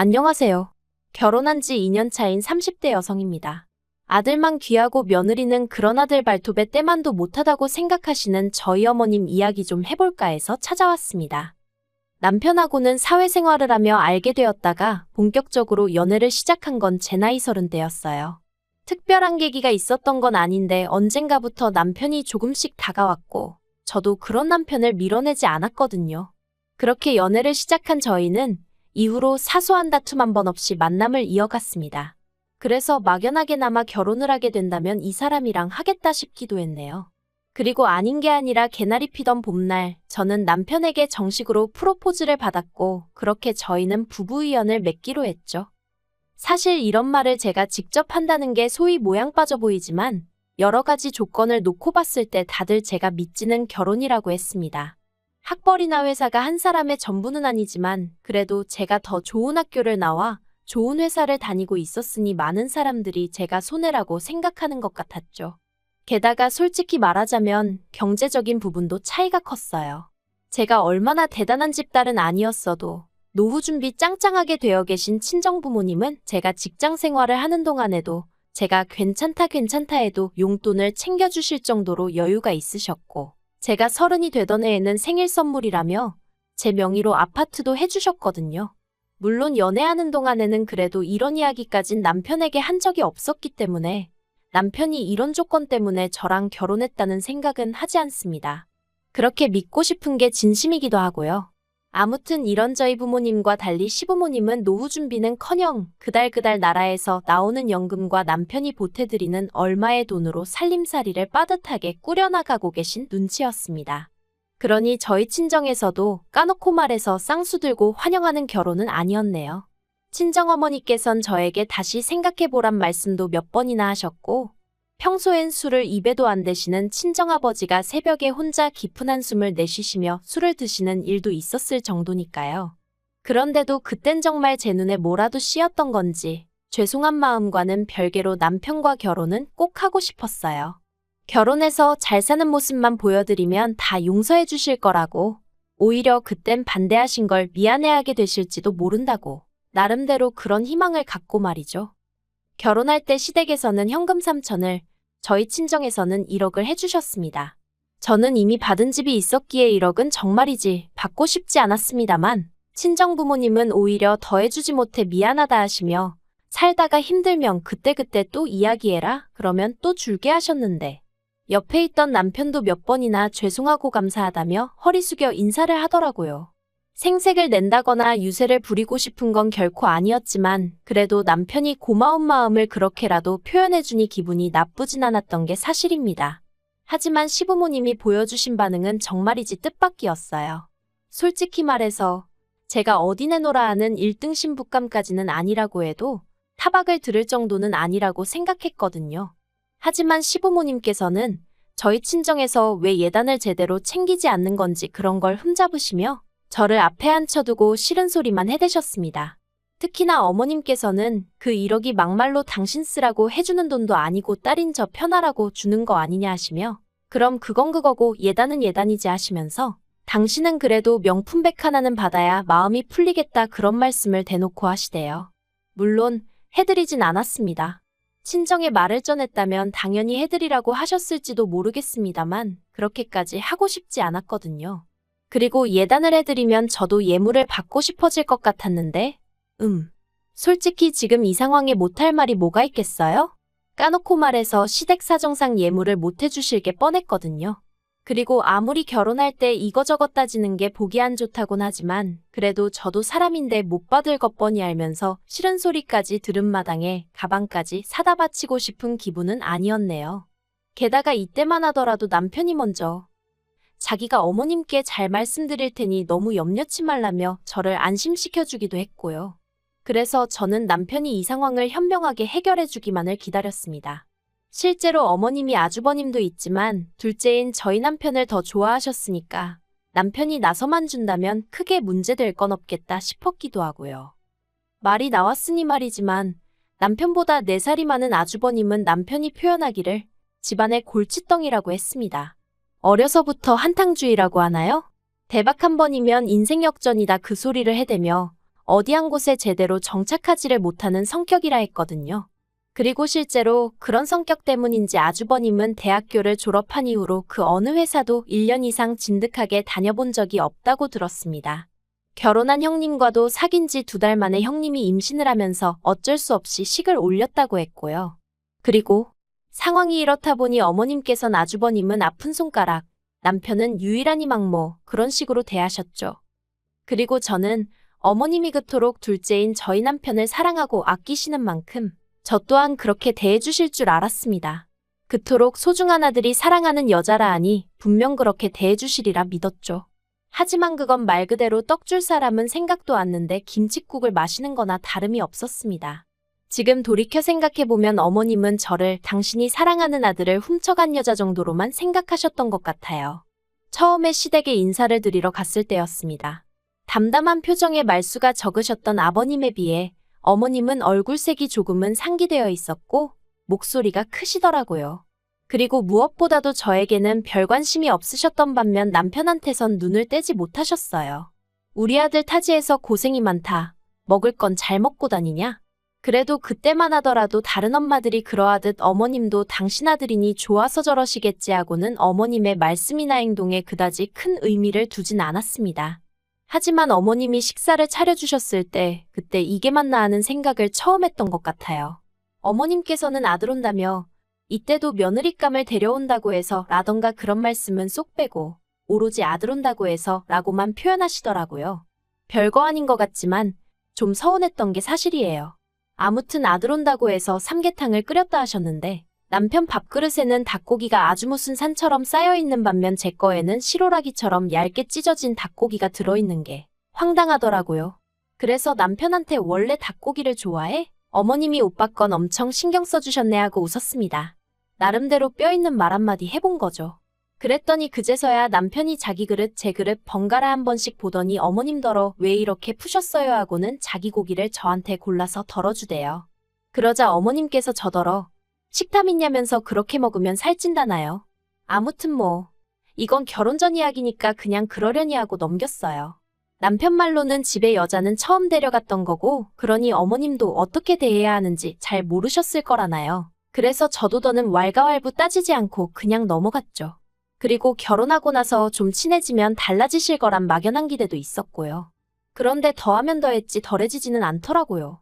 안녕하세요. 결혼한 지 2년 차인 30대 여성입니다. 아들만 귀하고 며느리는 그런 아들 발톱에 때만도 못하다고 생각하시는 저희 어머님 이야기 좀 해볼까 해서 찾아왔습니다. 남편하고는 사회생활을 하며 알게 되었다가 본격적으로 연애를 시작한 건 제 나이 30대였어요. 특별한 계기가 있었던 건 아닌데 언젠가부터 남편이 조금씩 다가왔고 저도 그런 남편을 밀어내지 않았거든요. 그렇게 연애를 시작한 저희는 이후로 사소한 다툼 한 번 없이 만남을 이어갔습니다. 그래서 막연하게나마 결혼을 하게 된다면 이 사람이랑 하겠다 싶기도 했네요. 그리고 아닌 게 아니라 개나리 피던 봄날 저는 남편에게 정식으로 프로포즈를 받았고 그렇게 저희는 부부의연을 맺기로 했죠. 사실 이런 말을 제가 직접 한다는 게 소위 모양 빠져 보이지만 여러 가지 조건을 놓고 봤을 때 다들 제가 믿지는 결혼이라고 했습니다. 학벌이나 회사가 한 사람의 전부는 아니지만 그래도 제가 더 좋은 학교를 나와 좋은 회사를 다니고 있었으니 많은 사람들이 제가 손해라고 생각하는 것 같았죠. 게다가 솔직히 말하자면 경제적인 부분도 차이가 컸어요. 제가 얼마나 대단한 집딸은 아니었어도 노후 준비 짱짱하게 되어 계신 친정부모님은 제가 직장 생활을 하는 동안에도 제가 괜찮다 해도 용돈을 챙겨주실 정도로 여유가 있으셨고 제가 30이 되던 해에는 생일 선물이라며 제 명의로 아파트도 해주셨거든요. 물론 연애하는 동안에는 그래도 이런 이야기까진 남편에게 한 적이 없었기 때문에 남편이 이런 조건 때문에 저랑 결혼했다는 생각은 하지 않습니다. 그렇게 믿고 싶은 게 진심이기도 하고요. 아무튼 이런 저희 부모님과 달리 시부모님은 노후 준비는커녕 그달 나라에서 나오는 연금과 남편이 보태드리는 얼마의 돈으로 살림살이를 빠듯하게 꾸려나가고 계신 눈치였습니다. 그러니 저희 친정에서도 까놓고 말해서 쌍수 들고 환영하는 결혼은 아니었네요. 친정어머니께선 저에게 다시 생각해보란 말씀도 몇 번이나 하셨고 평소엔 술을 입에도 안 대시는 친정아버지가 새벽에 혼자 깊은 한숨을 내쉬시며 술을 드시는 일도 있었을 정도니까요. 그런데도 그땐 정말 제 눈에 뭐라도 씌었던 건지 죄송한 마음과는 별개로 남편과 결혼은 꼭 하고 싶었어요. 결혼해서 잘 사는 모습만 보여드리면 다 용서해 주실 거라고 오히려 그땐 반대하신 걸 미안해하게 되실지도 모른다고 나름대로 그런 희망을 갖고 말이죠. 결혼할 때 시댁에서는 현금 3천을 저희 친정에서는 1억을 해주셨습니다. 저는 이미 받은 집이 있었기에 1억은 정말이지 받고 싶지 않았습니다만 친정 부모님은 오히려 더 해주지 못해 미안하다 하시며 살다가 힘들면 그때그때 또 이야기해라 그러면 또 줄게 하셨는데 옆에 있던 남편도 몇 번이나 죄송하고 감사하다며 허리 숙여 인사를 하더라고요. 생색을 낸다거나 유세를 부리고 싶은 건 결코 아니었지만 그래도 남편이 고마운 마음을 그렇게라도 표현해주니 기분이 나쁘진 않았던 게 사실입니다. 하지만 시부모님이 보여주신 반응은 정말이지 뜻밖이었어요. 솔직히 말해서 제가 어디 내놓으라 하는 1등 신부감까지는 아니라고 해도 타박을 들을 정도는 아니라고 생각했거든요. 하지만 시부모님께서는 저희 친정에서 왜 예단을 제대로 챙기지 않는 건지 그런 걸 흠잡으시며 저를 앞에 앉혀두고 싫은 소리만 해대셨습니다. 특히나 어머님께서는 그 1억이 막말로 당신 쓰라고 해주는 돈도 아니고 딸인 저 편하라고 주는 거 아니냐 하시며 그럼 그건 그거고 예단은 예단이지 하시면서 당신은 그래도 명품백 하나는 받아야 마음이 풀리겠다 그런 말씀을 대놓고 하시대요. 물론 해드리진 않았습니다. 친정에 말을 전했다면 당연히 해드리라고 하셨을지도 모르겠습니다만 그렇게까지 하고 싶지 않았거든요. 그리고 예단을 해드리면 저도 예물을 받고 싶어질 것 같았는데 솔직히 지금 이 상황에 못할 말이 뭐가 있겠어요? 까놓고 말해서 시댁 사정상 예물을 못 해주실 게 뻔했거든요. 그리고 아무리 결혼할 때 이거저거 따지는 게 보기 안 좋다곤 하지만 그래도 저도 사람인데 못 받을 것 뻔히 알면서 싫은 소리까지 들은 마당에 가방까지 사다 바치고 싶은 기분은 아니었네요. 게다가 이때만 하더라도 남편이 먼저 자기가 어머님께 잘 말씀드릴 테니 너무 염려치 말라며 저를 안심시켜주기도 했고요. 그래서 저는 남편이 이 상황을 현명하게 해결해주기만을 기다렸습니다. 실제로 어머님이 아주버님도 있지만 둘째인 저희 남편을 더 좋아하셨으니까 남편이 나서만 준다면 크게 문제될 건 없겠다 싶었기도 하고요. 말이 나왔으니 말이지만 남편보다 4살이 많은 아주버님은 남편이 표현하기를 집안의 골칫덩이라고 했습니다. 어려서부터 한탕주의라고 하나요? 대박 한 번이면 인생 역전이다 그 소리를 해대며 어디 한 곳에 제대로 정착하지를 못하는 성격이라 했거든요. 그리고 실제로 그런 성격 때문인지 아주버님은 대학교를 졸업한 이후로 그 어느 회사도 1년 이상 진득하게 다녀본 적이 없다고 들었습니다. 결혼한 형님과도 사귄 지 2달 만에 형님이 임신을 하면서 어쩔 수 없이 식을 올렸다고 했고요. 그리고 상황이 이렇다 보니 어머님께선 아주버님은 아픈 손가락, 남편은 유일한 이막모 그런 식으로 대하셨죠. 그리고 저는 어머님이 그토록 둘째인 저희 남편을 사랑하고 아끼시는 만큼 저 또한 그렇게 대해주실 줄 알았습니다. 그토록 소중한 아들이 사랑하는 여자라 하니 분명 그렇게 대해주시리라 믿었죠. 하지만 그건 말 그대로 떡줄 사람은 생각도 않는데 김칫국을 마시는 거나 다름이 없었습니다. 지금 돌이켜 생각해보면 어머님은 저를 당신이 사랑하는 아들을 훔쳐간 여자 정도로만 생각하셨던 것 같아요. 처음에 시댁에 인사를 드리러 갔을 때였습니다. 담담한 표정의 말수가 적으셨던 아버님에 비해 어머님은 얼굴색이 조금은 상기되어 있었고 목소리가 크시더라고요. 그리고 무엇보다도 저에게는 별 관심이 없으셨던 반면 남편한테선 눈을 떼지 못하셨어요. 우리 아들 타지에서 고생이 많다. 먹을 건 잘 먹고 다니냐? 그래도 그때만 하더라도 다른 엄마들이 그러하듯 어머님도 당신 아들이니 좋아서 저러시겠지 하고는 어머님의 말씀이나 행동에 그다지 큰 의미를 두진 않았습니다. 하지만 어머님이 식사를 차려주셨을 때 그때 이게 맞나 하는 생각을 처음 했던 것 같아요. 어머님께서는 아들 온다며 이때도 며느리감을 데려온다고 해서 라던가 그런 말씀은 쏙 빼고 오로지 아들 온다고 해서 라고만 표현하시더라고요. 별거 아닌 것 같지만 좀 서운했던 게 사실이에요. 아무튼 아들 온다고 해서 삼계탕을 끓였다 하셨는데 남편 밥그릇에는 닭고기가 아주 무슨 산처럼 쌓여있는 반면 제 거에는 시로라기처럼 얇게 찢어진 닭고기가 들어있는 게 황당하더라고요. 그래서 남편한테 원래 닭고기를 좋아해? 어머님이 오빠 건 엄청 신경 써주셨네 하고 웃었습니다. 나름대로 뼈있는 말 한마디 해본 거죠. 그랬더니 그제서야 남편이 자기 그릇 제 그릇 번갈아 한 번씩 보더니 어머님더러 왜 이렇게 푸셨어요 하고는 자기 고기를 저한테 골라서 덜어주대요. 그러자 어머님께서 저더러 식탐 있냐면서 그렇게 먹으면 살찐다나요? 아무튼 뭐 이건 결혼 전 이야기니까 그냥 그러려니 하고 넘겼어요. 남편 말로는 집에 여자는 처음 데려갔던 거고 그러니 어머님도 어떻게 대해야 하는지 잘 모르셨을 거라나요. 그래서 저도 더는 왈가왈부 따지지 않고 그냥 넘어갔죠. 그리고 결혼하고 나서 좀 친해지면 달라지실 거란 막연한 기대도 있었고요. 그런데 더하면 더했지 덜해지지는 않더라고요.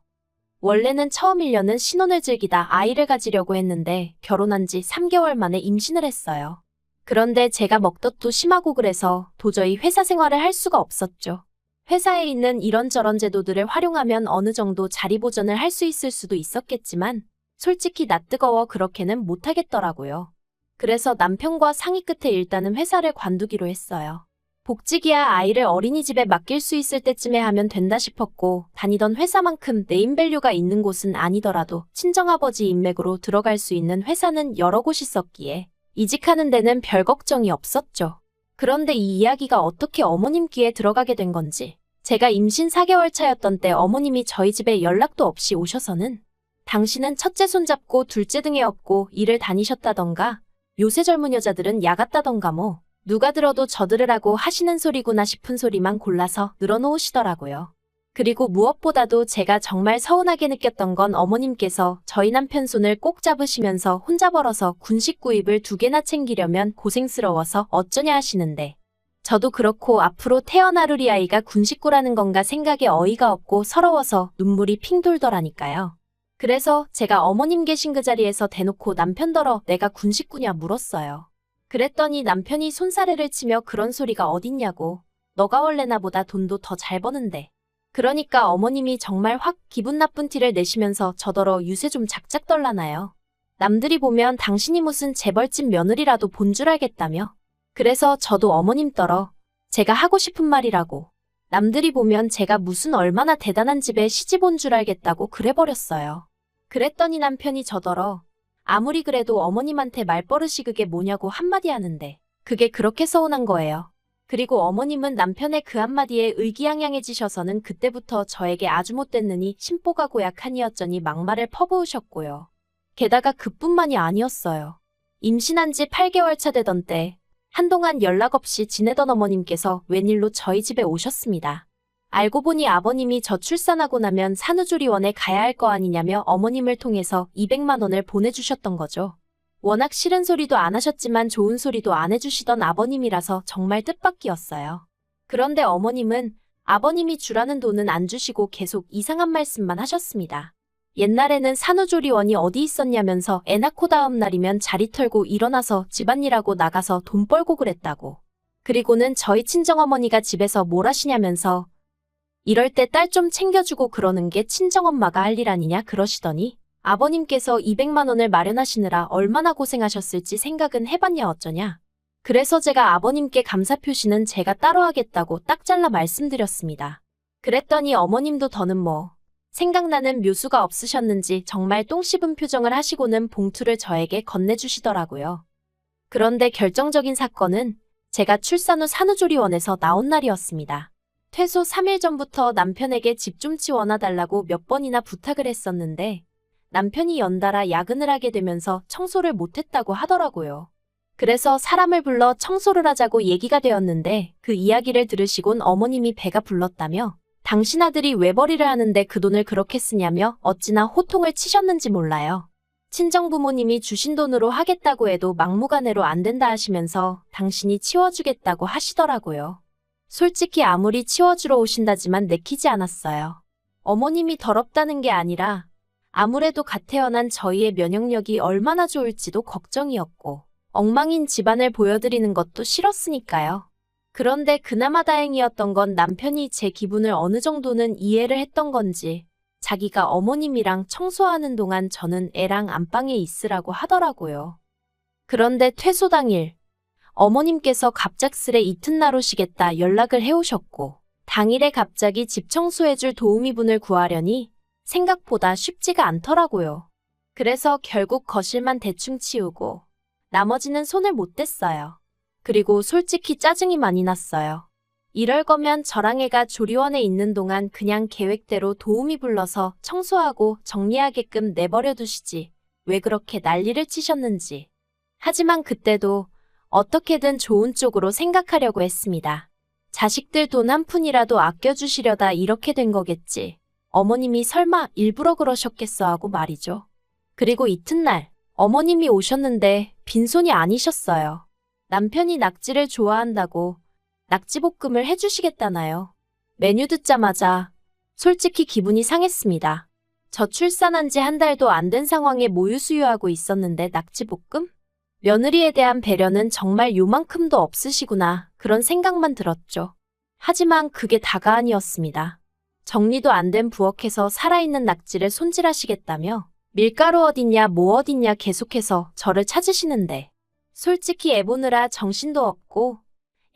원래는 처음 1년은 신혼을 즐기다 아이를 가지려고 했는데 결혼한 지 3개월 만에 임신을 했어요. 그런데 제가 먹덧도 심하고 그래서 도저히 회사 생활을 할 수가 없었죠. 회사에 있는 이런저런 제도들을 활용하면 어느 정도 자리 보전을 할 수 있을 수도 있었겠지만 솔직히 낯뜨거워 그렇게는 못하겠더라고요. 그래서 남편과 상의 끝에 일단은 회사를 관두기로 했어요. 복직이야 아이를 어린이집에 맡길 수 있을 때쯤에 하면 된다 싶었고 다니던 회사만큼 네임밸류가 있는 곳은 아니더라도 친정아버지 인맥으로 들어갈 수 있는 회사는 여러 곳 있었기에 이직하는 데는 별 걱정이 없었죠. 그런데 이 이야기가 어떻게 어머님 귀에 들어가게 된 건지 제가 임신 4개월 차였던 때 어머님이 저희 집에 연락도 없이 오셔서는 당신은 첫째 손잡고 둘째 등에 업고 일을 다니셨다던가 요새 젊은 여자들은 야같다던가 뭐 누가 들어도 저 들으라고 하시는 소리구나 싶은 소리만 골라서 늘어놓으시더라고요. 그리고 무엇보다도 제가 정말 서운하게 느꼈던 건 어머님께서 저희 남편 손을 꼭 잡으시면서 혼자 벌어서 군식 구입을 2개나 챙기려면 고생스러워서 어쩌냐 하시는데 저도 그렇고 앞으로 태어날 우리 아이가 군식구라는 건가 생각에 어이가 없고 서러워서 눈물이 핑 돌더라니까요. 그래서 제가 어머님 계신 그 자리에서 대놓고 남편더러 내가 군식구냐 물었어요. 그랬더니 남편이 손사래를 치며 그런 소리가 어딨냐고. 너가 원래 나보다 돈도 더 잘 버는데. 그러니까 어머님이 정말 확 기분 나쁜 티를 내시면서 저더러 유세 좀 작작 떨라나요. 남들이 보면 당신이 무슨 재벌집 며느리라도 본 줄 알겠다며. 그래서 저도 어머님더러 제가 하고 싶은 말이라고. 남들이 보면 제가 무슨 얼마나 대단한 집에 시집 온 줄 알겠다고 그래버렸어요. 그랬더니 남편이 저더러 아무리 그래도 어머님한테 말버릇이 그게 뭐냐고 한마디 하는데 그게 그렇게 서운한 거예요. 그리고 어머님은 남편의 그 한마디에 의기양양해지셔서는 그때부터 저에게 아주 못됐느니 심보가 고약하니 어쩌니 막말을 퍼부으셨고요. 게다가 그뿐만이 아니었어요. 임신한 지 8개월 차 되던 때 한동안 연락 없이 지내던 어머님께서 웬일로 저희 집에 오셨습니다. 알고 보니 아버님이 저 출산하고 나면 산후조리원에 가야 할 거 아니냐며 어머님을 통해서 200만 원을 보내주셨던 거죠. 워낙 싫은 소리도 안 하셨지만 좋은 소리도 안 해주시던 아버님이라서 정말 뜻밖이었어요. 그런데 어머님은 아버님이 주라는 돈은 안 주시고 계속 이상한 말씀만 하셨습니다. 옛날에는 산후조리원이 어디 있었냐면서 애 낳고 다음 날이면 자리 털고 일어나서 집안일하고 나가서 돈 벌고 그랬다고. 그리고는 저희 친정어머니가 집에서 뭘 하시냐면서 이럴 때 딸 좀 챙겨주고 그러는 게 친정엄마가 할 일 아니냐 그러시더니 아버님께서 200만 원을 마련하시느라 얼마나 고생하셨을지 생각은 해봤냐 어쩌냐. 그래서 제가 아버님께 감사 표시는 제가 따로 하겠다고 딱 잘라 말씀드렸습니다. 그랬더니 어머님도 더는 뭐 생각나는 묘수가 없으셨는지 정말 똥 씹은 표정을 하시고는 봉투를 저에게 건네주시더라고요. 그런데 결정적인 사건은 제가 출산 후 산후조리원에서 나온 날이었습니다. 퇴소 3일 전부터 남편에게 집 좀 치워놔달라고 몇 번이나 부탁을 했었는데 남편이 연달아 야근을 하게 되면서 청소를 못했다고 하더라고요. 그래서 사람을 불러 청소를 하자고 얘기가 되었는데 그 이야기를 들으시곤 어머님이 배가 불렀다며 당신 아들이 외벌이를 하는데 그 돈을 그렇게 쓰냐며 어찌나 호통을 치셨는지 몰라요. 친정부모님이 주신 돈으로 하겠다고 해도 막무가내로 안 된다 하시면서 당신이 치워주겠다고 하시더라고요. 솔직히 아무리 치워주러 오신다지만 내키지 않았어요. 어머님이 더럽다는 게 아니라 아무래도 갓 태어난 저희의 면역력이 얼마나 좋을지도 걱정이었고 엉망인 집안을 보여드리는 것도 싫었으니까요. 그런데 그나마 다행이었던 건 남편이 제 기분을 어느 정도는 이해를 했던 건지 자기가 어머님이랑 청소하는 동안 저는 애랑 안방에 있으라고 하더라고요. 그런데 퇴소 당일 어머님께서 갑작스레 이튿날 오시겠다 연락을 해오셨고 당일에 갑자기 집 청소해줄 도우미분을 구하려니 생각보다 쉽지가 않더라고요. 그래서 결국 거실만 대충 치우고 나머지는 손을 못 댔어요. 그리고 솔직히 짜증이 많이 났어요. 이럴 거면 저랑 애가 조리원에 있는 동안 그냥 계획대로 도우미 불러서 청소하고 정리하게끔 내버려 두시지 왜 그렇게 난리를 치셨는지. 하지만 그때도 어떻게든 좋은 쪽으로 생각하려고 했습니다. 자식들 돈 한 푼이라도 아껴주시려다 이렇게 된 거겠지. 어머님이 설마 일부러 그러셨겠어 하고 말이죠. 그리고 이튿날 어머님이 오셨는데 빈손이 아니셨어요. 남편이 낙지를 좋아한다고 낙지볶음을 해주시겠다나요. 메뉴 듣자마자 솔직히 기분이 상했습니다. 저 출산한 지 한 달도 안 된 상황에 모유수유하고 있었는데 낙지볶음? 며느리에 대한 배려는 정말 요만큼도 없으시구나 그런 생각만 들었죠. 하지만 그게 다가 아니었습니다. 정리도 안 된 부엌에서 살아있는 낙지를 손질하시겠다며 밀가루 어딨냐 뭐 어딨냐 계속해서 저를 찾으시는데 솔직히 애 보느라 정신도 없고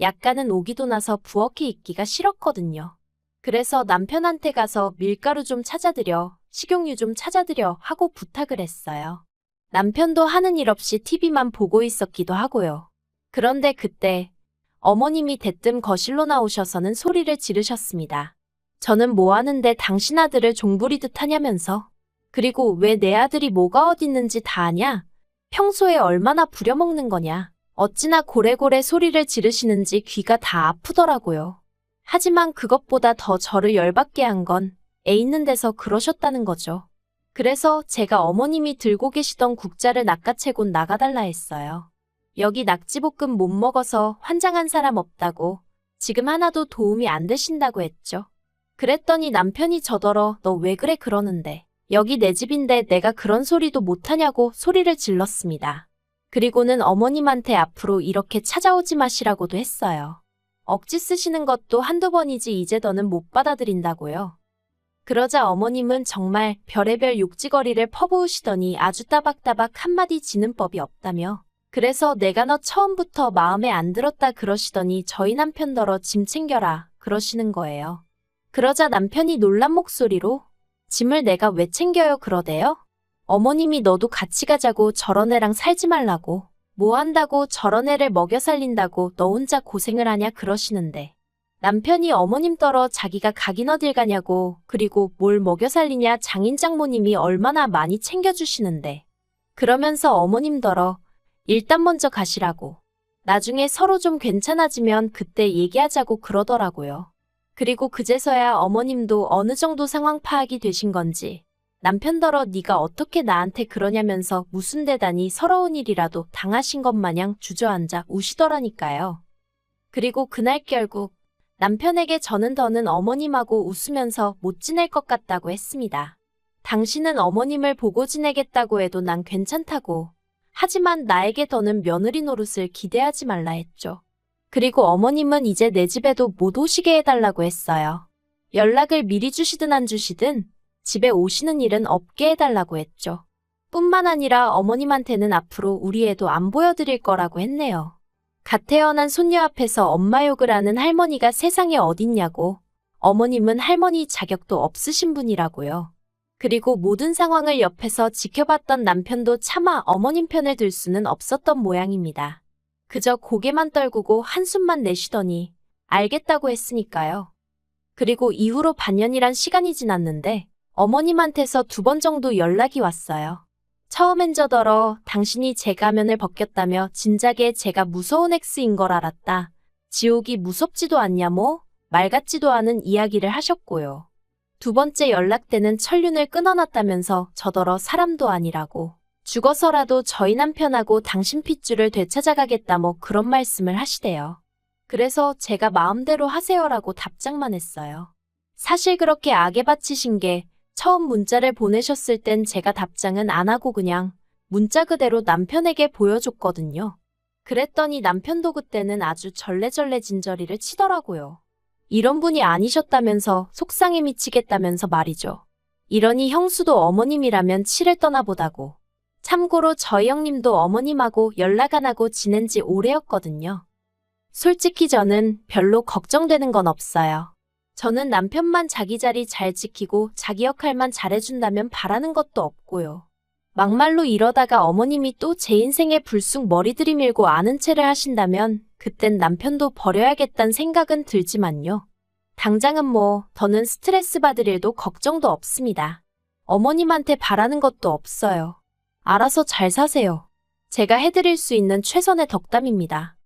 약간은 오기도 나서 부엌에 있기가 싫었거든요. 그래서 남편한테 가서 밀가루 좀 찾아드려, 식용유 좀 찾아드려 하고 부탁을 했어요. 남편도 하는 일 없이 TV만 보고 있었기도 하고요. 그런데 그때 어머님이 대뜸 거실로 나오셔서는 소리를 지르셨습니다. 저는 뭐 하는데 당신 아들을 종부리듯 하냐면서. 그리고 왜 내 아들이 뭐가 어딨는지 다 아냐? 평소에 얼마나 부려먹는 거냐? 어찌나 고래고래 소리를 지르시는지 귀가 다 아프더라고요. 하지만 그것보다 더 저를 열받게 한 건 애 있는 데서 그러셨다는 거죠. 그래서 제가 어머님이 들고 계시던 국자를 낚아채곤 나가달라 했어요. 여기 낙지볶음 못 먹어서 환장한 사람 없다고 지금 하나도 도움이 안 되신다고 했죠. 그랬더니 남편이 저더러 너 왜 그래 그러는데 여기 내 집인데 내가 그런 소리도 못하냐고 소리를 질렀습니다. 그리고는 어머님한테 앞으로 이렇게 찾아오지 마시라고도 했어요. 억지 쓰시는 것도 한두 번이지 이제 더는 못 받아들인다고요. 그러자 어머님은 정말 별의별 욕지거리를 퍼부으시더니 아주 따박따박 한마디 지는 법이 없다며 그래서 내가 너 처음부터 마음에 안 들었다 그러시더니 저희 남편더러 짐 챙겨라 그러시는 거예요. 그러자 남편이 놀란 목소리로 짐을 내가 왜 챙겨요 그러대요? 어머님이 너도 같이 가자고 저런 애랑 살지 말라고 뭐 한다고 저런 애를 먹여 살린다고 너 혼자 고생을 하냐 그러시는데 남편이 어머님 떨어 자기가 가긴 어딜 가냐고 그리고 뭘 먹여 살리냐 장인 장모님이 얼마나 많이 챙겨주시는데 그러면서 어머님더러 일단 먼저 가시라고 나중에 서로 좀 괜찮아지면 그때 얘기하자고 그러더라고요. 그리고 그제서야 어머님도 어느 정도 상황 파악이 되신 건지 남편더러 네가 어떻게 나한테 그러냐면서 무슨 대단히 서러운 일이라도 당하신 것 마냥 주저앉아 우시더라니까요. 그리고 그날 결국 남편에게 저는 더는 어머님하고 웃으면서 못 지낼 것 같다고 했습니다. 당신은 어머님을 보고 지내겠다고 해도 난 괜찮다고. 하지만 나에게 더는 며느리 노릇을 기대하지 말라 했죠. 그리고 어머님은 이제 내 집에도 못 오시게 해달라고 했어요. 연락을 미리 주시든 안 주시든 집에 오시는 일은 없게 해달라고 했죠. 뿐만 아니라 어머님한테는 앞으로 우리 애도 안 보여드릴 거라고 했네요. 갓 태어난 손녀 앞에서 엄마 욕을 하는 할머니가 세상에 어딨냐고. 어머님은 할머니 자격도 없으신 분이라고요. 그리고 모든 상황을 옆에서 지켜봤던 남편도 차마 어머님 편을 들 수는 없었던 모양입니다. 그저 고개만 떨구고 한숨만 내쉬더니 알겠다고 했으니까요. 그리고 이후로 반년이란 시간이 지났는데 어머님한테서 2번 정도 연락이 왔어요. 처음엔 저더러 당신이 제 가면을 벗겼다며 진작에 제가 무서운 X인 걸 알았다. 지옥이 무섭지도 않냐 뭐? 말 같지도 않은 이야기를 하셨고요. 2번째 연락 때는 천륜을 끊어놨다면서 저더러 사람도 아니라고. 죽어서라도 저희 남편하고 당신 핏줄을 되찾아가겠다 뭐 그런 말씀을 하시대요. 그래서 제가 마음대로 하세요라고 답장만 했어요. 사실 그렇게 악에 바치신 게 처음 문자를 보내셨을 땐 제가 답장은 안 하고 그냥 문자 그대로 남편에게 보여줬거든요. 그랬더니 남편도 그때는 아주 절레절레 진저리를 치더라고요. 이런 분이 아니셨다면서 속상해 미치겠다면서 말이죠. 이러니 형수도 어머님이라면 치를 떠나보다고. 참고로 저희 형님도 어머님하고 연락 안 하고 지낸 지 오래였거든요. 솔직히 저는 별로 걱정되는 건 없어요. 저는 남편만 자기 자리 잘 지키고 자기 역할만 잘해준다면 바라는 것도 없고요. 막말로 이러다가 어머님이 또 제 인생에 불쑥 머리 들이밀고 아는 체를 하신다면 그땐 남편도 버려야겠다는 생각은 들지만요. 당장은 뭐 더는 스트레스 받을 일도 걱정도 없습니다. 어머님한테 바라는 것도 없어요. 알아서 잘 사세요. 제가 해드릴 수 있는 최선의 덕담입니다.